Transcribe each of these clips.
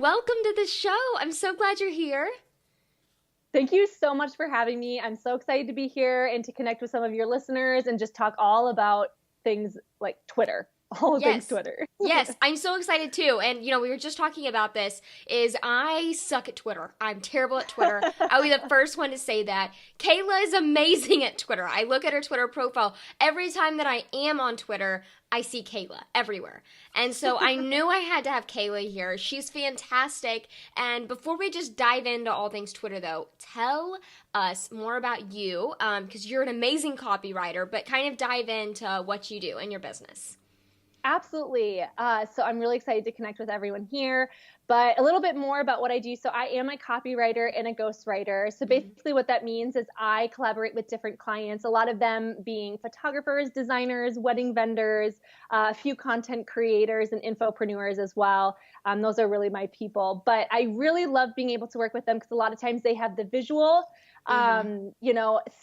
welcome to the show. I'm so glad you're here. Thank you so much for having me. I'm so excited to be here and to connect with some of your listeners and just talk all about things like Twitter, all things Yes. Twitter. Yes, I'm so excited too. And we were just talking about this is I suck at Twitter. I'm terrible at Twitter. I'll be the first one to say that. Kayla is amazing at Twitter. I look at her Twitter profile. Every time that I am on Twitter, I see Kayla everywhere. And so I knew I had to have Kayla here. She's fantastic. And before we just dive into all things Twitter though, tell us more about you, because you're an amazing copywriter, but kind of dive into what you do in your business. Absolutely. So I'm really excited to connect with everyone here, but a little bit more about what I do. So I am a copywriter and a ghostwriter. So basically what that means is I collaborate with different clients, a lot of them being photographers, designers, wedding vendors, a few content creators and infopreneurs as well. Those are really my people, but I really love being able to work with them because a lot of times they have the visual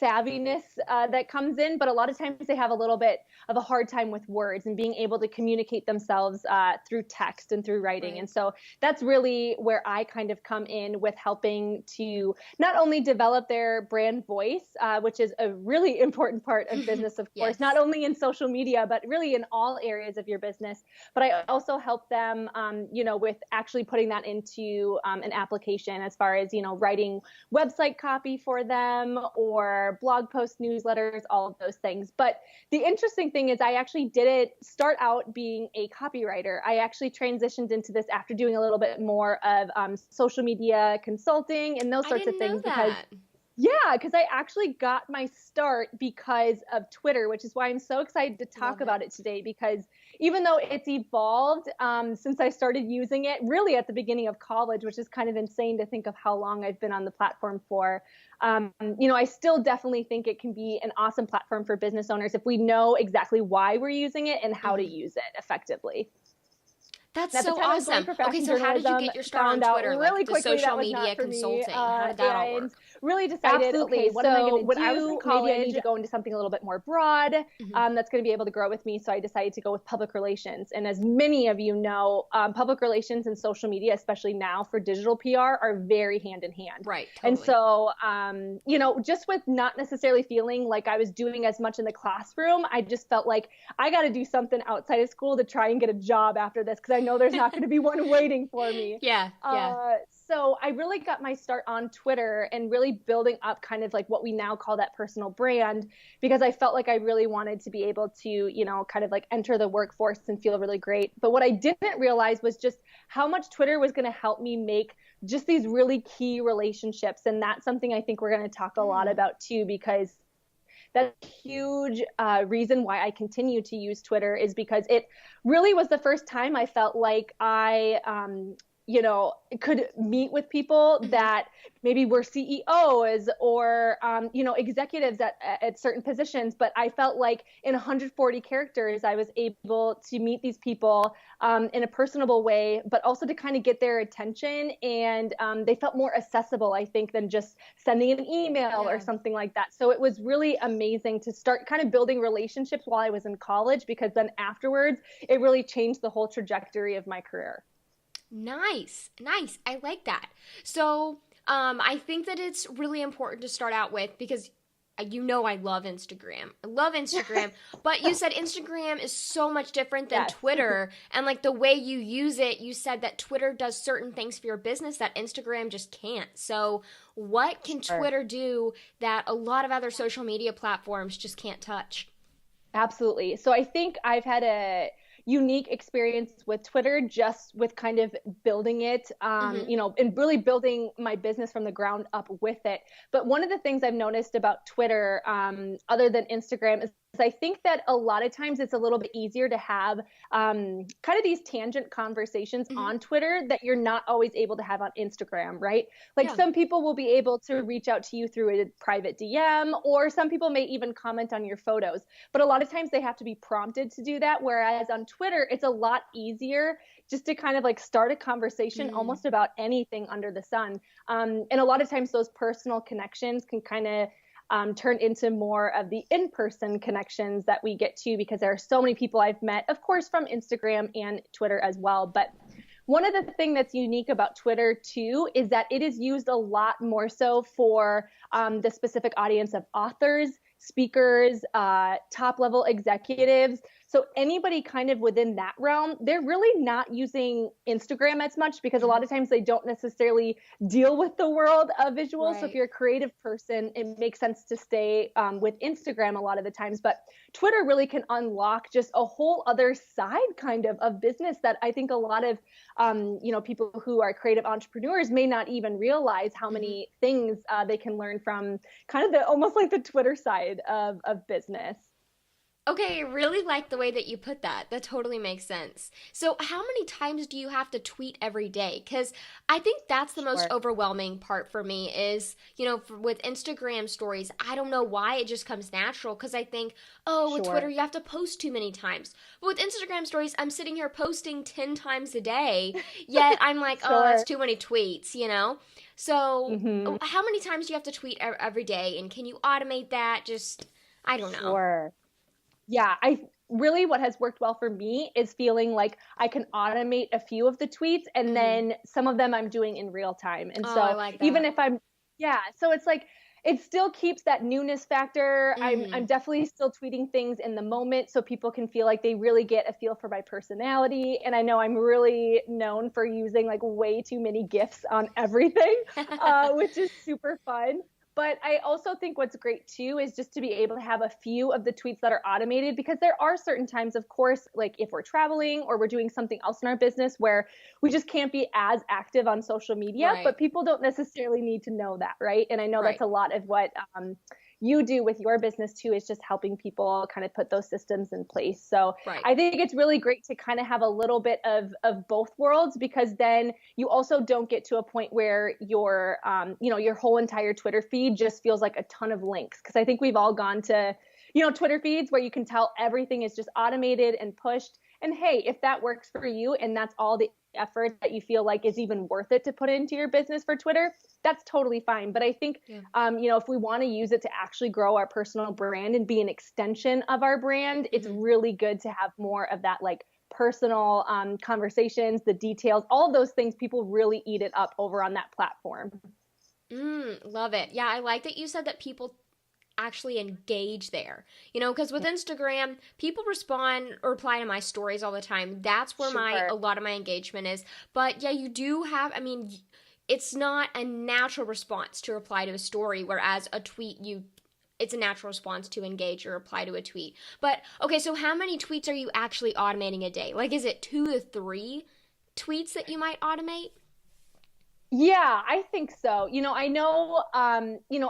savviness that comes in, but a lot of times they have a little bit of a hard time with words and being able to communicate themselves through text and through writing. Right. And so that's really where I kind of come in with helping to not only develop their brand voice, which is a really important part of business, of course, Yes. not only in social media, but really in all areas of your business. But I also help them, with actually putting that into an application as far as, writing website copy for them or blog posts, newsletters, all of those things. But the interesting thing is I actually didn't start out being a copywriter. I actually transitioned into this after doing a little bit more of social media consulting and those I sorts of didn't know things because that. yeah, because I actually got my start because of Twitter, which is why I'm so excited to talk Love it. about it today. Because even though it's evolved since I started using it, really at the beginning of college, which is kind of insane to think of how long I've been on the platform for. I still definitely think it can be an awesome platform for business owners if we know exactly why we're using it and how to Mhm. use it effectively. That's And at the so time I was going awesome. for Okay, fashion so how did you journalism, get your start on found out Twitter? Like really the quickly that social was not media for me, consulting. How did that all and work? really decided, okay, Absolutely. what am I So going to when I was in do? Maybe I need college, to go into something a little bit more broad Mhm. that's going to be able to grow with me. So I decided to go with public relations. And as many of you know, public relations and social media, especially now for digital PR, are very hand in hand. Right, And totally. so, just with not necessarily feeling like I was doing as much in the classroom, I just felt like I got to do something outside of school to try and get a job after this because I know there's not going to be one waiting for me. Yeah, yeah. So I really got my start on Twitter and really building up kind of like what we now call that personal brand because I felt like I really wanted to be able to, kind of like enter the workforce and feel really great. But what I didn't realize was just how much Twitter was going to help me make just these really key relationships. And that's something I think we're going to talk a lot Mm. about too, because that's a huge reason why I continue to use Twitter is because it really was the first time I felt like I could meet with people Mhm. that maybe were CEOs or, executives at certain positions. But I felt like in 140 characters, I was able to meet these people in a personable way, but also to kind of get their attention. And they felt more accessible, I think, than just sending an email or Yeah. something like that. So it was really amazing to start kind of building relationships while I was in college, because then afterwards, it really changed the whole trajectory of my career. Nice, nice. I like that. So, I think that it's really important to start out with because I love Instagram. I love Instagram, but you said Instagram is so much different than Yes. Twitter. And like the way you use it, you said that Twitter does certain things for your business that Instagram just can't. So, what can Sure. Twitter do that a lot of other social media platforms just can't touch? Absolutely. So I think I've had a unique experience with Twitter, just with kind of building it, Mm-hmm. and really building my business from the ground up with it. But one of the things I've noticed about Twitter, other than Instagram, is I think that a lot of times it's a little bit easier to have kind of these tangent conversations Mm-hmm. on Twitter that you're not always able to have on Instagram, right? Like Yeah. some people will be able to reach out to you through a private DM, or some people may even comment on your photos. But a lot of times they have to be prompted to do that. Whereas on Twitter, it's a lot easier just to kind of like start a conversation Mm. almost about anything under the sun. And a lot of times those personal connections can kind of turn into more of the in-person connections that we get to, because there are so many people I've met, of course, from Instagram and Twitter as well. But one of the things that's unique about Twitter too is that it is used a lot more so for the specific audience of authors, speakers, top level executives. So anybody kind of within that realm, they're really not using Instagram as much because a lot of times they don't necessarily deal with the world of visuals. Right. So if you're a creative person, it makes sense to stay with Instagram a lot of the times. But Twitter really can unlock just a whole other side kind of business that I think a lot of people who are creative entrepreneurs may not even realize how many things they can learn from kind of almost like the Twitter side of business. Okay, I really like the way that you put that. That totally makes sense. So, how many times do you have to tweet every day? Because I think that's the most Sure. overwhelming part for me is, with Instagram stories, I don't know why it just comes natural because I think, oh, with Twitter, Sure. you have to post too many times. But with Instagram stories, I'm sitting here posting 10 times a day, yet I'm like, oh, that's Sure. too many tweets? So, Hmm. how many times do you have to tweet every day? And can you automate that? Just, I don't know. Sure. Yeah, I really what has worked well for me is feeling like I can automate a few of the tweets and Hmm. then some of them I'm doing in real time. And Oh, I so like even that. if yeah, so it's like it still keeps that newness factor. I'm Hmm. definitely still tweeting things in the moment so people can feel like they really get a feel for my personality. And I know I'm really known for using like way too many GIFs on everything, which is super fun. But I also think what's great too is just to be able to have a few of the tweets that are automated because there are certain times, of course, like if we're traveling or we're doing something else in our business where we just can't be as active on social media, Right, but people don't necessarily need to know that, right? And I know that's right. a lot of what you do with your business too, is just helping people kind of put those systems in place. So Right. I think it's really great to kind of have a little bit of both worlds because then you also don't get to a point where your whole entire Twitter feed just feels like a ton of links. Cause I think we've all gone to, Twitter feeds where you can tell everything is just automated and pushed. And hey, if that works for you and that's all the effort that you feel like is even worth it to put into your business for Twitter, that's totally fine. But I think, Yeah. if we want to use it to actually grow our personal brand and be an extension of our brand, it's Hmm. really good to have more of that like personal conversations, the details, all of those things. People really eat it up over on that platform. Love it. Yeah, I like that you said that people actually engage there. Because with Instagram, people respond or reply to my stories all the time. That's where a Sure. lot of my engagement is. But yeah, you do have, it's not a natural response to reply to a story, whereas a tweet, it's a natural response to engage or reply to a tweet. But okay, so how many tweets are you actually automating a day? Like, is it 2 to 3 tweets that you might automate? Yeah, I think so. I know,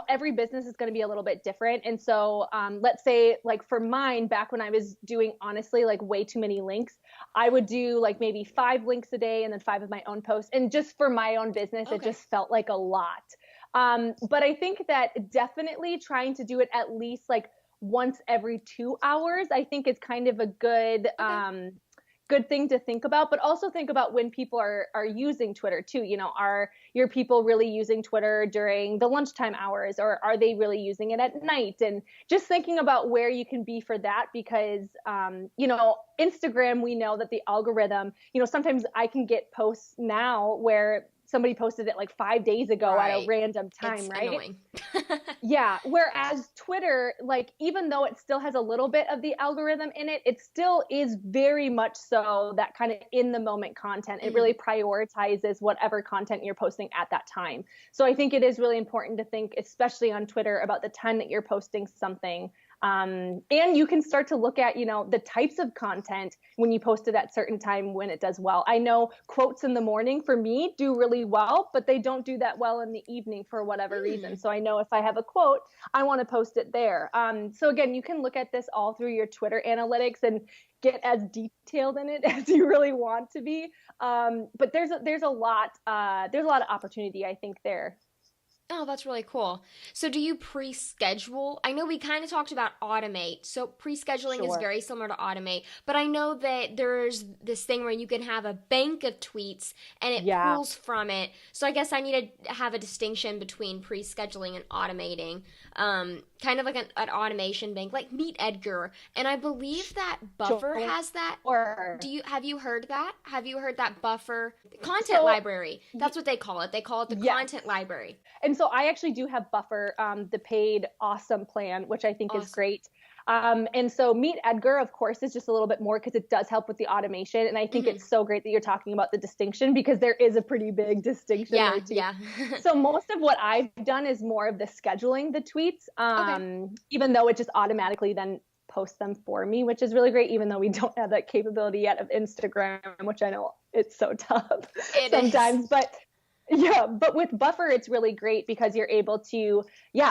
every business is going to be a little bit different. And so, let's say, like for mine, back when I was doing honestly, like way too many links, I would do like maybe 5 links a day and then 5 of my own posts. And just for my own business, it Okay. just felt like a lot. But I think that definitely trying to do it at least like once every 2 hours, I think is kind of a Okay. good thing to think about, but also think about when people are using Twitter too. Are your people really using Twitter during the lunchtime hours, or are they really using it at night? And just thinking about where you can be for that, because Instagram, we know that the algorithm, sometimes I can get posts now where somebody posted it like 5 days ago at a Right. random time, It's right? annoying. Yeah. Whereas Twitter, like, even though it still has a little bit of the algorithm in it, it still is very much so that kind of in the moment content. It Mhm. really prioritizes whatever content you're posting at that time. So I think it is really important to think, especially on Twitter, about the time that you're posting something. And you can start to look at, the types of content when you post it at certain time when it does well. I know quotes in the morning for me do really well, but they don't do that well in the evening for whatever reason. Mm. So I know if I have a quote, I want to post it there. So again, you can look at this all through your Twitter analytics and get as detailed in it as you really want to be. But there's a lot of opportunity, I think, there. Oh, that's really cool. So, do you pre schedule? I know we kind of talked about automate. So, pre scheduling is Sure. very similar to automate, but I know that there's this thing where you can have a bank of tweets and it Yeah. pulls from it. So, I guess I need to have a distinction between pre scheduling and automating. kind of like an automation bank, like Meet Edgar. And I believe that Buffer has that. Or Have you heard that? Have you heard that Buffer content library? That's what they call it. They call it the content library. And so I actually do have Buffer, the paid awesome plan, which I think is great. And so Meet Edgar, of course, is just a little bit more because it does help with the automation. And I think it's so great that you're talking about the distinction because there is a pretty big distinction there too. Yeah. So most of what I've done is more of the scheduling the tweets, even though it just automatically then posts them for me, which is really great, even though we don't have that capability yet of Instagram, which I know it's so tough sometimes. But yeah, but with Buffer, it's really great because you're able to,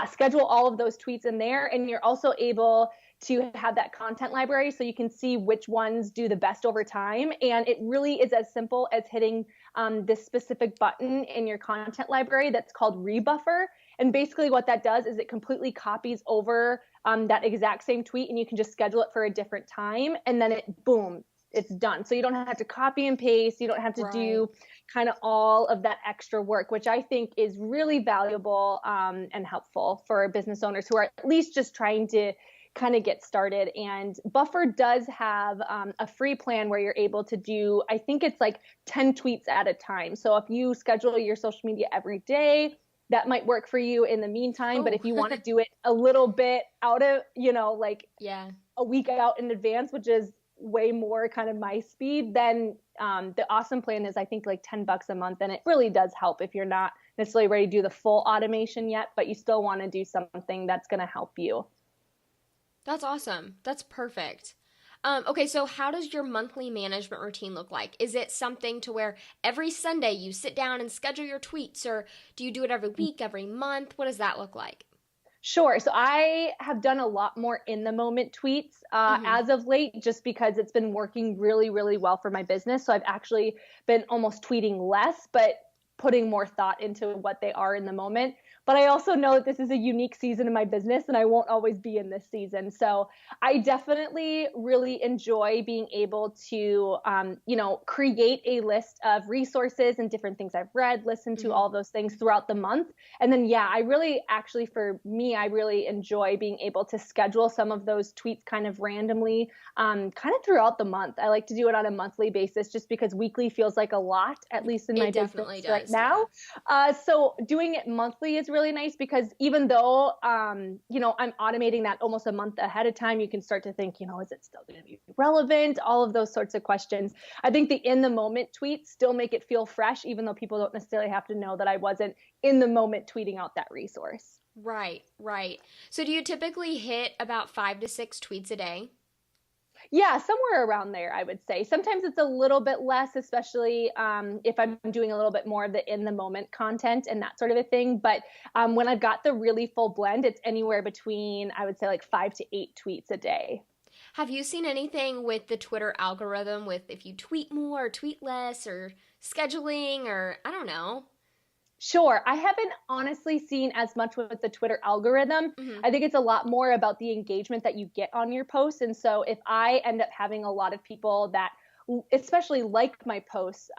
schedule all of those tweets in there. And you're also able to have that content library so you can see which ones do the best over time. And it really is as simple as hitting this specific button in your content library that's called rebuffer. And basically what that does is it completely copies over that exact same tweet, and you can just schedule it for a different time. And then it's done. So you don't have to copy and paste. You don't have to do kind of all of that extra work, which I think is really valuable and helpful for business owners who are at least just trying to kind of get started. And Buffer does have a free plan where you're able to do, I think it's like 10 tweets at a time. So if you schedule your social media every day, that might work for you in the meantime. But if you want to do it a little bit out of, a week out in advance, which is way more kind of my speed, then the awesome plan is I think like $10 a month. And it really does help if you're not necessarily ready to do the full automation yet, but you still want to do something that's going to help you. That's awesome. That's perfect. Okay, so how does your monthly management routine look like? Is it something to where every Sunday you sit down and schedule your tweets, or do you do it every week, every month? What does that look like? Sure. So I have done a lot more in the moment tweets as of late, just because it's been working really, really well for my business. So I've actually been almost tweeting less, but putting more thought into what they are in the moment. But I also know that this is a unique season in my business and I won't always be in this season. So I definitely really enjoy being able to, create a list of resources and different things I've read, listen to all those things throughout the month. And then, I really enjoy being able to schedule some of those tweets kind of randomly, kind of throughout the month. I like to do it on a monthly basis just because weekly feels like a lot, at least in my business right now. So doing it monthly is really nice because even though, I'm automating that almost a month ahead of time, you can start to think, is it still going to be relevant? All of those sorts of questions. I think the in the moment tweets still make it feel fresh, even though people don't necessarily have to know that I wasn't in the moment tweeting out that resource. Right. So do you typically hit about 5 to 6 tweets a day? Yeah, somewhere around there, I would say. Sometimes it's a little bit less, especially if I'm doing a little bit more of the in the moment content and that sort of a thing. But when I've got the really full blend, it's anywhere between, I would say, like 5 to 8 tweets a day. Have you seen anything with the Twitter algorithm with if you tweet more or tweet less or scheduling or I don't know? Sure. I haven't honestly seen as much with the Twitter algorithm. I think it's a lot more about the engagement that you get on your posts. And so if I end up having a lot of people that especially like my posts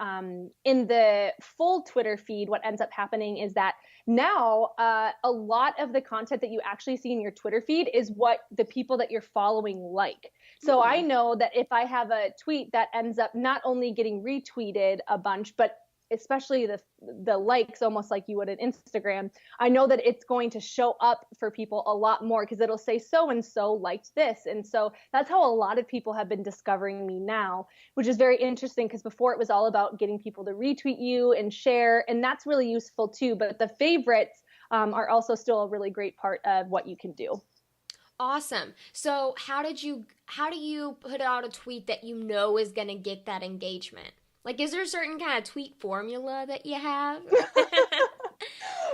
in the full Twitter feed, what ends up happening is that now a lot of the content that you actually see in your Twitter feed is what the people that you're following like. So I know that if I have a tweet that ends up not only getting retweeted a bunch, but especially the likes, almost like you would in Instagram, I know that it's going to show up for people a lot more because it'll say so-and-so liked this. And so that's how a lot of people have been discovering me now, which is very interesting because before it was all about getting people to retweet you and share, and that's really useful too. But the favorites are also still a really great part of what you can do. Awesome. So how do you put out a tweet that you know is going to get that engagement? Like, is there a certain kind of tweet formula that you have?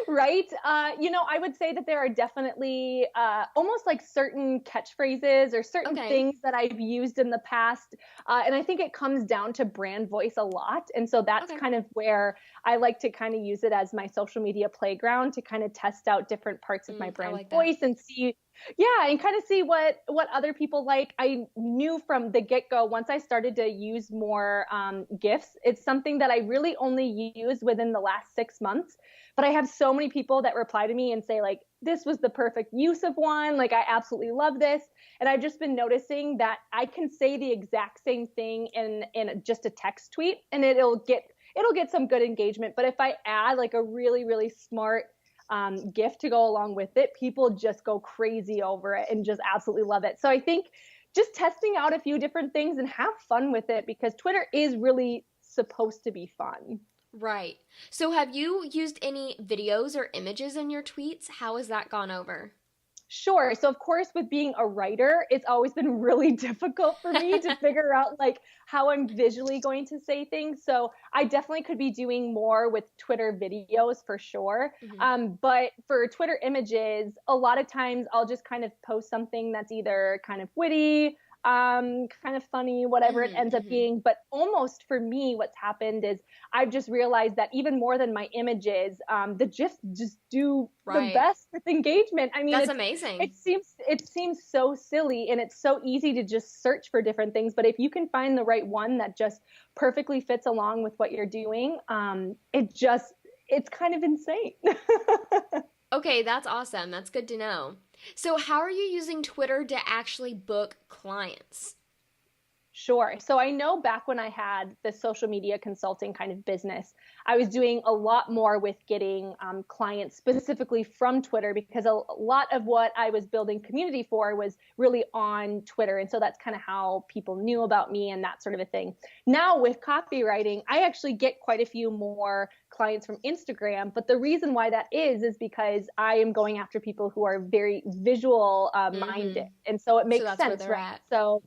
Right. I would say that there are definitely almost like certain catchphrases or certain things that I've used in the past. And I think it comes down to brand voice a lot. And so that's kind of where I like to kind of use it as my social media playground to kind of test out different parts of my brand voice and see Yeah, and kind of see what other people like. I knew from the get-go, once I started to use more GIFs, it's something that I really only used within the last 6 months. But I have so many people that reply to me and say like, this was the perfect use of one. Like, I absolutely love this. And I've just been noticing that I can say the exact same thing in just a text tweet, and it'll get some good engagement. But if I add like a really, really smart gift to go along with it, people just go crazy over it and just absolutely love it. So I think just testing out a few different things and have fun with it, because Twitter is really supposed to be fun. Right. So have you used any videos or images in your tweets? How has that gone over? Sure. So of course, with being a writer, it's always been really difficult for me to figure out like how I'm visually going to say things. So I definitely could be doing more with Twitter videos for sure. Hmm. But for Twitter images, a lot of times I'll just kind of post something that's either kind of witty, kind of funny, whatever it ends up Hmm. being. But almost for me, what's happened is I've just realized that even more than my images, the GIFs just do the Right. best with engagement. I mean, That's it amazing. seems so silly, and it's so easy to just search for different things. But if you can find the right one that just perfectly fits along with what you're doing, it's kind of insane. Okay, that's awesome. That's good to know. So how are you using Twitter to actually book clients? Sure. So I know back when I had the social media consulting kind of business, I was doing a lot more with getting clients specifically from Twitter, because a lot of what I was building community for was really on Twitter. And so that's kind of how people knew about me and that sort of a thing. Now with copywriting, I actually get quite a few more clients from Instagram. But the reason why that is because I am going after people who are very visual minded. Hmm. And so it So makes that's where sense, they're right? at. So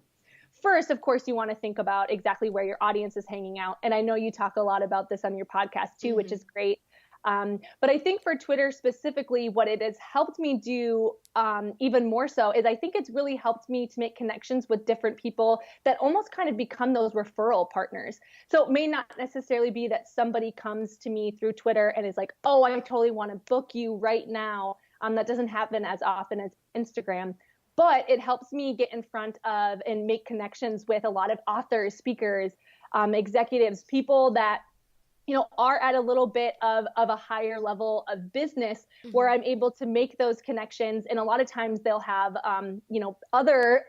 first, of course, you want to think about exactly where your audience is hanging out. And I know you talk a lot about this on your podcast too, which Hmm. is great. But I think for Twitter specifically, what it has helped me do even more so is I think it's really helped me to make connections with different people that almost kind of become those referral partners. So it may not necessarily be that somebody comes to me through Twitter and is like, oh, I totally want to book you right now. That doesn't happen as often as Instagram, but it helps me get in front of and make connections with a lot of authors, speakers, executives, people that are at a little bit of a higher level of business, where Hmm. I'm able to make those connections. And a lot of times they'll have, other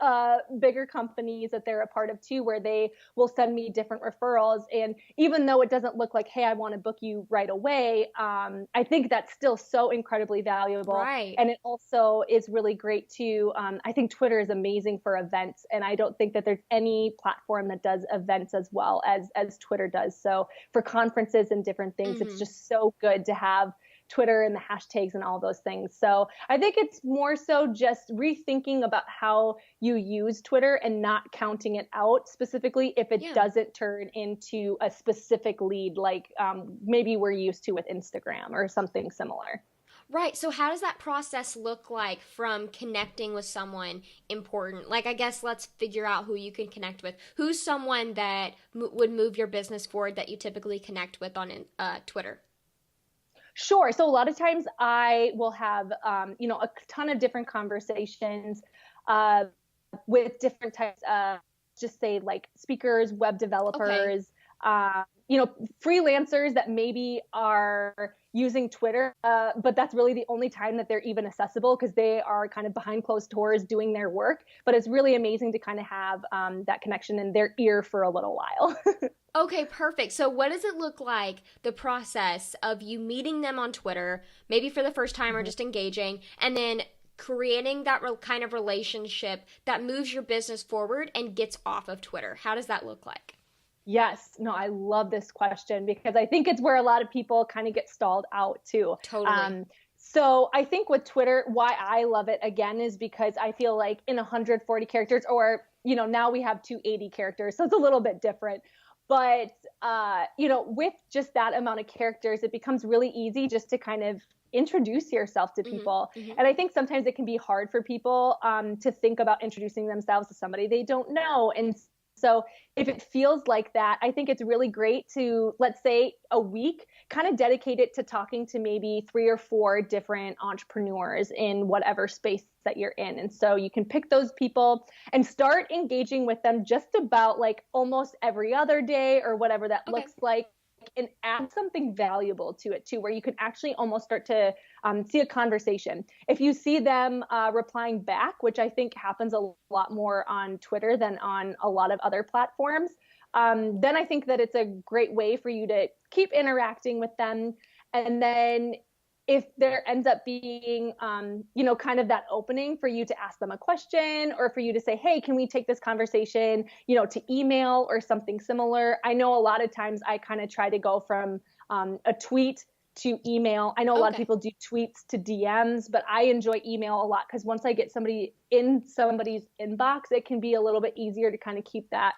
bigger companies that they're a part of too, where they will send me different referrals. And even though it doesn't look like, hey, I want to book you right away, I think that's still so incredibly valuable. Right. And it also is really great too. I think Twitter is amazing for events. And I don't think that there's any platform that does events as well as Twitter does. So for conferences and different things, it's Hmm. just so good to have Twitter and the hashtags and all those things. So I think it's more so just rethinking about how you use Twitter and not counting it out specifically if it Yeah. doesn't turn into a specific lead, like maybe we're used to with Instagram or something similar. Right. So how does that process look like from connecting with someone important? Like, I guess let's figure out who you can connect with. Who's someone that would move your business forward that you typically connect with on Twitter? Sure. So a lot of times I will have, a ton of different conversations uh, with different types of, just say like speakers, web Okay. developers, uh, freelancers that maybe are using Twitter, but that's really the only time that they're even accessible, because they are kind of behind closed doors doing their work. But it's really amazing to kind of have that connection in their ear for a little while. Okay, perfect. So, what does it look like, the process of you meeting them on Twitter, maybe for the first time or just engaging, and then creating that kind of relationship that moves your business forward and gets off of Twitter? How does that look like? Yes, no, I love this question, because I think it's where a lot of people kind of get stalled out too. Totally. Um, so I think with Twitter, why I love it again is because I feel like in 140 characters, or now we have 280 characters, so it's a little bit different. But with just that amount of characters, it becomes really easy just to kind of introduce yourself to Hmm. people. Hmm. And I think sometimes it can be hard for people to think about introducing themselves to somebody they don't know. And so if it feels like that, I think it's really great to, let's say, a week, kind of dedicate it to talking to maybe 3 or 4 different entrepreneurs in whatever space that you're in. And so you can pick those people and start engaging with them just about like almost every other day or whatever that Okay. looks like, and add something valuable to it too, where you can actually almost start to see a conversation. If you see them replying back, which I think happens a lot more on Twitter than on a lot of other platforms, then I think that it's a great way for you to keep interacting with them. And then if there ends up being, kind of that opening for you to ask them a question, or for you to say, hey, can we take this conversation, to email or something similar? I know a lot of times I kind of try to go from a tweet to email. I know a lot of people do tweets to DMs, but I enjoy email a lot because once I get somebody in somebody's inbox, it can be a little bit easier to kind of keep that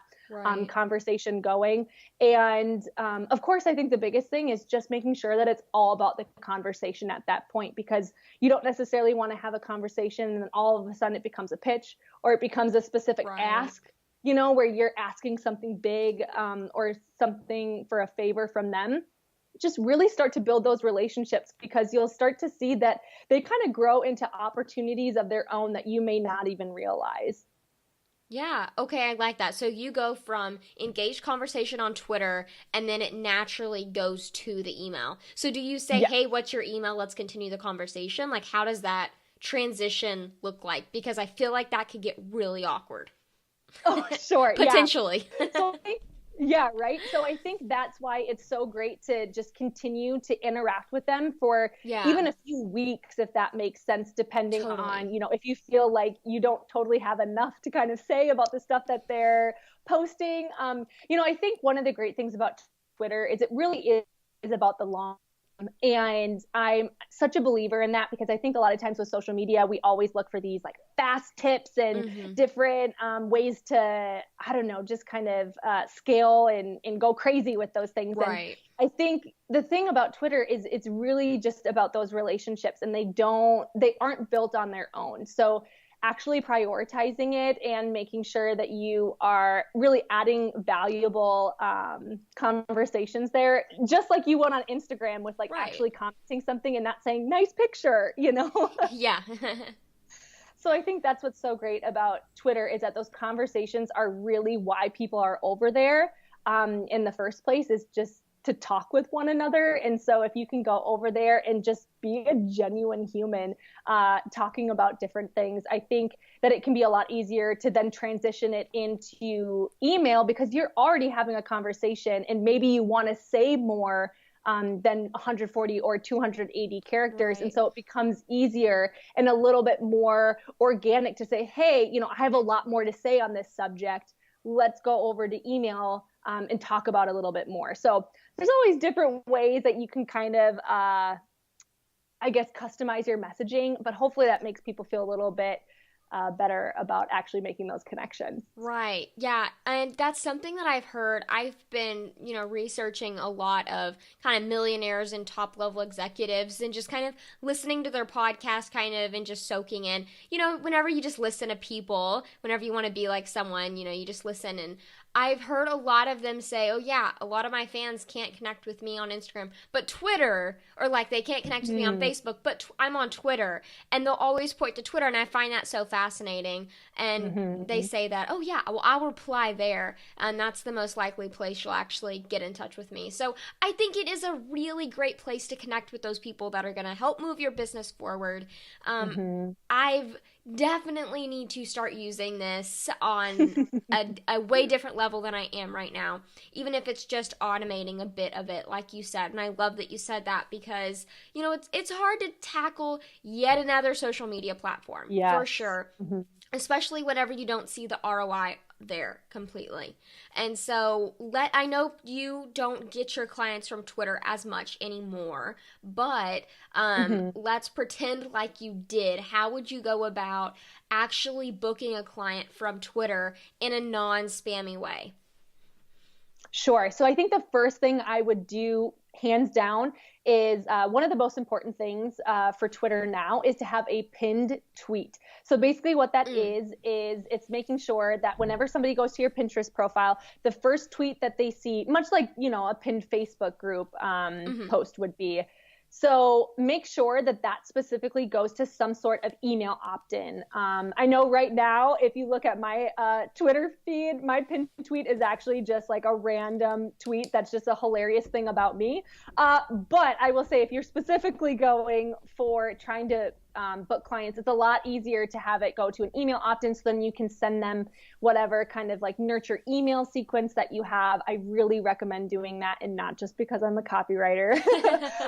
conversation going. And of course, I think the biggest thing is just making sure that it's all about the conversation at that point, because you don't necessarily want to have a conversation and then all of a sudden it becomes a pitch, or it becomes a specific ask, where you're asking something big or something for a favor from them. Just really start to build those relationships, because you'll start to see that they kind of grow into opportunities of their own that you may not even realize. Yeah, okay, I like that. So you go from engaged conversation on Twitter, and then it naturally goes to the email. So do you say, hey, what's your email? Let's continue the conversation. Like, how does that transition look like? Because I feel like that could get really awkward. Oh, sure. Potentially. Yeah, right. So I think that's why it's so great to just continue to interact with them for even a few weeks, if that makes sense, depending on, if you feel like you don't totally have enough to kind of say about the stuff that they're posting. I think one of the great things about Twitter is it really is about the long. And I'm such a believer in that, because I think a lot of times with social media, we always look for these like fast tips and different ways to, I don't know, just kind of scale and go crazy with those things. Right. And I think the thing about Twitter is it's really just about those relationships, and they aren't built on their own. So actually prioritizing it and making sure that you are really adding valuable conversations there, just like you would on Instagram with actually commenting something and not saying nice picture, Yeah. So I think that's what's so great about Twitter, is that those conversations are really why people are over there in the first place, is just to talk with one another. And so if you can go over there and just be a genuine human talking about different things, I think that it can be a lot easier to then transition it into email, because you're already having a conversation and maybe you want to say more than 140 or 280 characters. And so it becomes easier and a little bit more organic to say, hey, I have a lot more to say on this subject. Let's go over to email and talk about it a little bit more. So there's always different ways that you can kind of, customize your messaging, but hopefully that makes people feel a little bit better about actually making those connections. Right. Yeah. And that's something that I've heard. I've been, researching a lot of kind of millionaires and top level executives, and just kind of listening to their podcast and just soaking in, whenever you just listen to people, whenever you want to be like someone, you just listen. And I've heard a lot of them say, oh yeah, a lot of my fans can't connect with me on Instagram, but Twitter, or like they can't connect with me on Facebook, but I'm on Twitter. And they'll always point to Twitter, and I find that so fascinating. And they say that, oh yeah, well, I'll reply there, and that's the most likely place you'll actually get in touch with me. So I think it is a really great place to connect with those people that are going to help move your business forward. I've definitely need to start using this on a way different level than I am right now, even if it's just automating a bit of it, like you said. And I love that you said that, because it's hard to tackle yet another social media platform, for sure, especially whenever you don't see the ROI there completely. And so I know you don't get your clients from Twitter as much anymore, but let's pretend like you did. How would you go about actually booking a client from Twitter in a non-spammy way? Sure. So I think the first thing I would do, hands down, is one of the most important things for Twitter now is to have a pinned tweet. So basically what that is it's making sure that whenever somebody goes to your Pinterest profile, the first tweet that they see, much like, a pinned Facebook group post would be. So make sure that that specifically goes to some sort of email opt-in. I know right now, if you look at my Twitter feed, my pinned tweet is actually just like a random tweet that's just a hilarious thing about me. But I will say, if you're specifically going for trying to book clients, it's a lot easier to have it go to an email opt-in, so then you can send them whatever kind of like nurture email sequence that you have. I really recommend doing that, and not just because I'm a copywriter.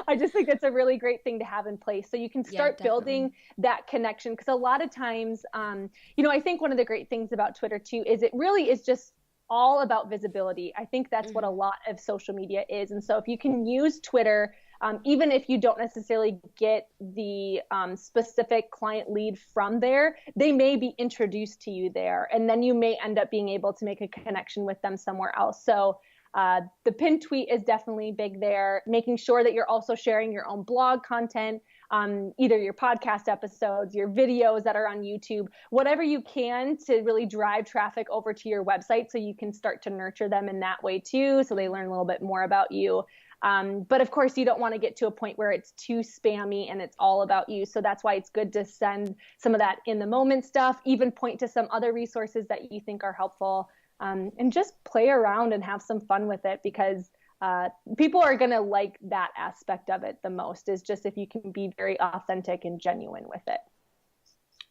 I just think it's a really great thing to have in place, so you can start building that connection. Because a lot of times, I think one of the great things about Twitter too is it really is just all about visibility. I think that's what a lot of social media is. And so if you can use Twitter, even if you don't necessarily get the specific client lead from there, they may be introduced to you there. And then you may end up being able to make a connection with them somewhere else. So the pinned tweet is definitely big there. Making sure that you're also sharing your own blog content, either your podcast episodes, your videos that are on YouTube, whatever you can to really drive traffic over to your website, so you can start to nurture them in that way too, so they learn a little bit more about you. But of course, you don't want to get to a point where it's too spammy and it's all about you. So that's why it's good to send some of that in the moment stuff, even point to some other resources that you think are helpful, and just play around and have some fun with it, because people are going to like that aspect of it the most, is just if you can be very authentic and genuine with it.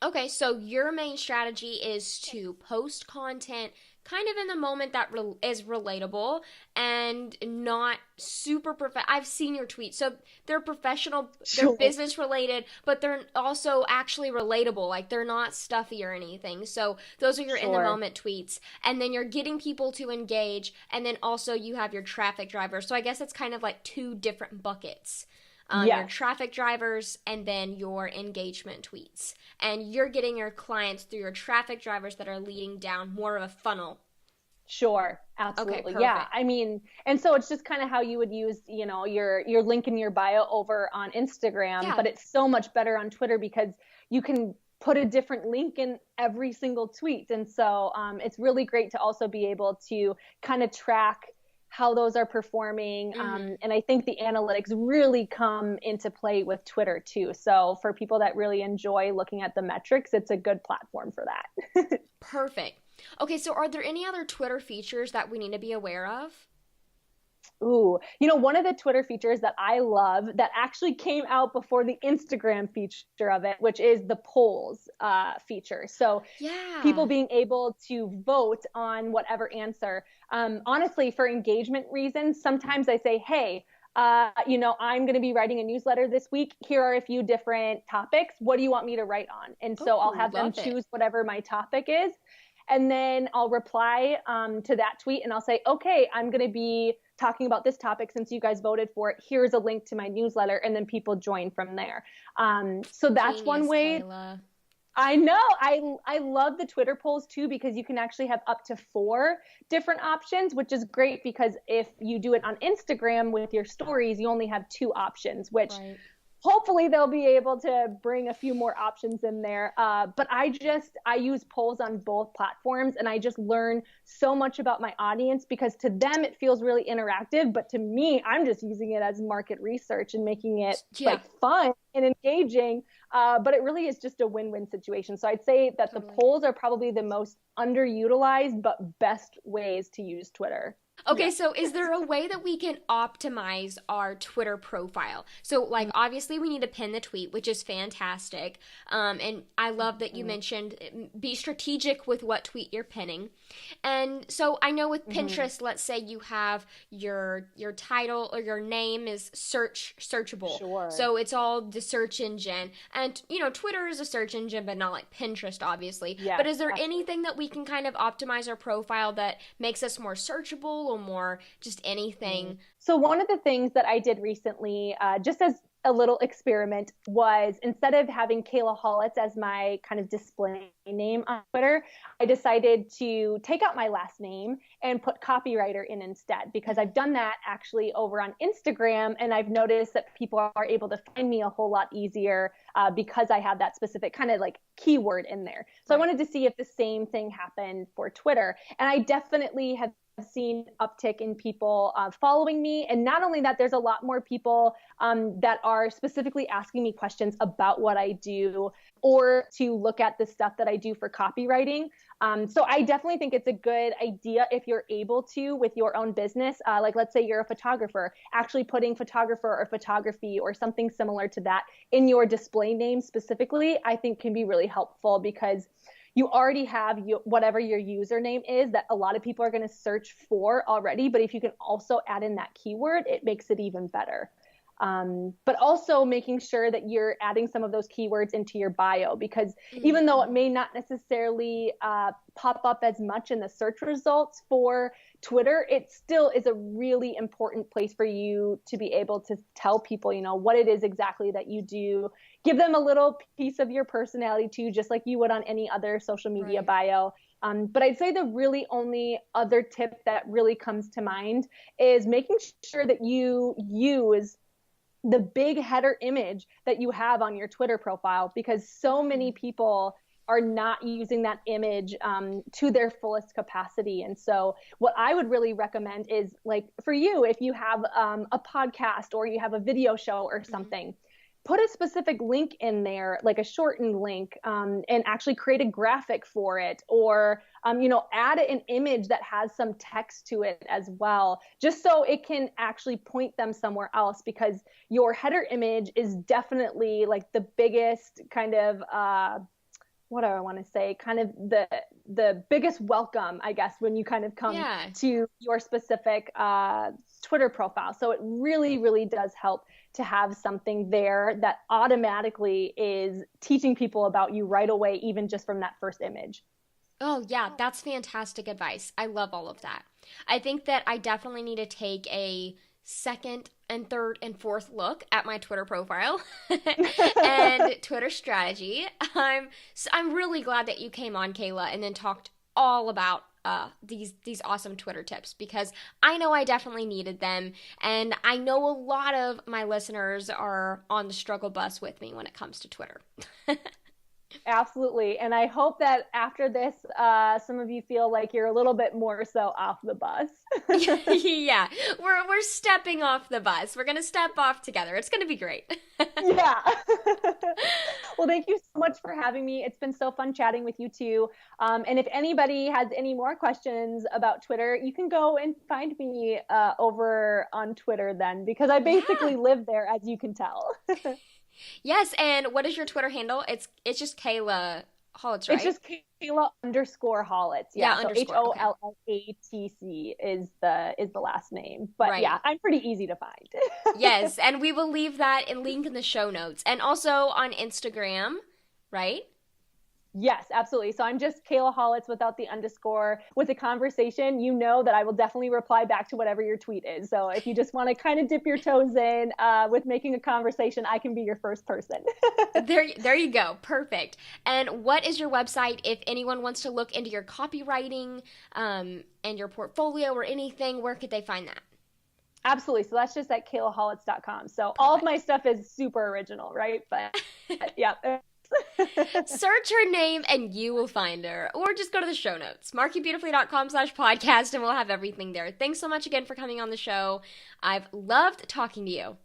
Okay, so your main strategy is to post content kind of in the moment that is relatable and not super I've seen your tweets, so they're professional, they're business related, but they're also actually relatable. Like, they're not stuffy or anything. So those are your in the moment tweets, and then you're getting people to engage, and then also you have your traffic drivers. So I guess it's kind of like two different buckets. Your traffic drivers and then your engagement tweets. And you're getting your clients through your traffic drivers that are leading down more of a funnel. Sure. Absolutely. Okay, yeah. I mean, and so it's just kind of how you would use, your link in your bio over on Instagram, but it's so much better on Twitter because you can put a different link in every single tweet. And so it's really great to also be able to kind of track how those are performing. And I think the analytics really come into play with Twitter too. So for people that really enjoy looking at the metrics, it's a good platform for that. Perfect. Okay, so are there any other Twitter features that we need to be aware of? Ooh, one of the Twitter features that I love that actually came out before the Instagram feature of it, which is the polls feature. So people being able to vote on whatever answer. Honestly, for engagement reasons, sometimes I say, hey, I'm going to be writing a newsletter this week. Here are a few different topics. What do you want me to write on? And so I'll have them choose whatever my topic is. And then I'll reply to that tweet and I'll say, okay, I'm going to be talking about this topic since you guys voted for it. Here's a link to my newsletter. And then people join from there. So that's Genius, one way. Kayla. I know. I love the Twitter polls too, because you can actually have up to 4 different options, which is great because if you do it on Instagram with your stories, you only have 2 options, which hopefully they'll be able to bring a few more options in there. But I use polls on both platforms, and I just learn so much about my audience because to them it feels really interactive. But to me, I'm just using it as market research and making it like fun and engaging. But it really is just a win-win situation. So I'd say that the polls are probably the most underutilized but best ways to use Twitter. Okay, so is there a way that we can optimize our Twitter profile? So, obviously we need to pin the tweet, which is fantastic. And I love that you mentioned be strategic with what tweet you're pinning. And so I know with Pinterest, let's say you have your title or your name is searchable. Sure. So it's all the search engine. And, Twitter is a search engine, but not like Pinterest, obviously. Yeah, but is there anything that we can kind of optimize our profile that makes us more searchable or more just anything? So one of the things that I did recently, just as a little experiment was, instead of having Kayla Hollatz as my kind of display name on Twitter, I decided to take out my last name and put copywriter in instead, because I've done that actually over on Instagram, and I've noticed that people are able to find me a whole lot easier because I have that specific kind of like keyword in there. So I wanted to see if the same thing happened for Twitter, and I definitely have seen uptick in people following me. And not only that, there's a lot more people that are specifically asking me questions about what I do, or to look at the stuff that I do for copywriting. So I definitely think it's a good idea, if you're able to, with your own business, like let's say you're a photographer, actually putting photographer or photography or something similar to that in your display name specifically, I think can be really helpful, because you already have whatever your username is that a lot of people are going to search for already. But if you can also add in that keyword, it makes it even better. But also making sure that you're adding some of those keywords into your bio, because even though it may not necessarily pop up as much in the search results for Twitter, it still is a really important place for you to be able to tell people, what it is exactly that you do. Give them a little piece of your personality too, just like you would on any other social media bio. But I'd say the really only other tip that really comes to mind is making sure that you use the big header image that you have on your Twitter profile, because so many people are not using that image to their fullest capacity. And so what I would really recommend is, like, for you, if you have a podcast or you have a video show or something, put a specific link in there, like a shortened link, and actually create a graphic for it, or, add an image that has some text to it as well, just so it can actually point them somewhere else, because your header image is definitely like the biggest kind of, what do I want to say? Kind of the biggest welcome, I guess, when you kind of come to your specific Twitter profile. So it really, really does help to have something there that automatically is teaching people about you right away, even just from that first image. Oh, yeah, that's fantastic advice. I love all of that. I think that I definitely need to take a second and third and fourth look at my Twitter profile and Twitter strategy. I'm really glad that you came on, Kayla, and then talked all about these awesome Twitter tips, because I know I definitely needed them, and I know a lot of my listeners are on the struggle bus with me when it comes to Twitter. Absolutely. And I hope that after this, some of you feel like you're a little bit more so off the bus. Yeah, we're stepping off the bus. We're going to step off together. It's going to be great. Yeah. Well, thank you so much for having me. It's been so fun chatting with you too. And if anybody has any more questions about Twitter, you can go and find me over on Twitter then, because I basically live there, as you can tell. Yes, and what is your Twitter handle? It's just Kayla Hollatz, right? It's just Kayla_Hollatz. Yeah, so HOLLATC is the last name. But yeah, I'm pretty easy to find. Yes, and we will leave that link in the show notes. And also on Instagram, right? Yes, absolutely. So I'm just Kayla Hollatz without the underscore. With a conversation, you know that I will definitely reply back to whatever your tweet is. So if you just want to kind of dip your toes in with making a conversation, I can be your first person. There you go. Perfect. And what is your website if anyone wants to look into your copywriting and your portfolio or anything? Where could they find that? Absolutely. So that's just at KaylaHollatz.com. So all of my stuff is super original, right? But yeah. Search her name and you will find her, or just go to the show notes, marketingbeautifully.com/podcast, and we'll have everything there. Thanks so much again for coming on the show. I've loved talking to you.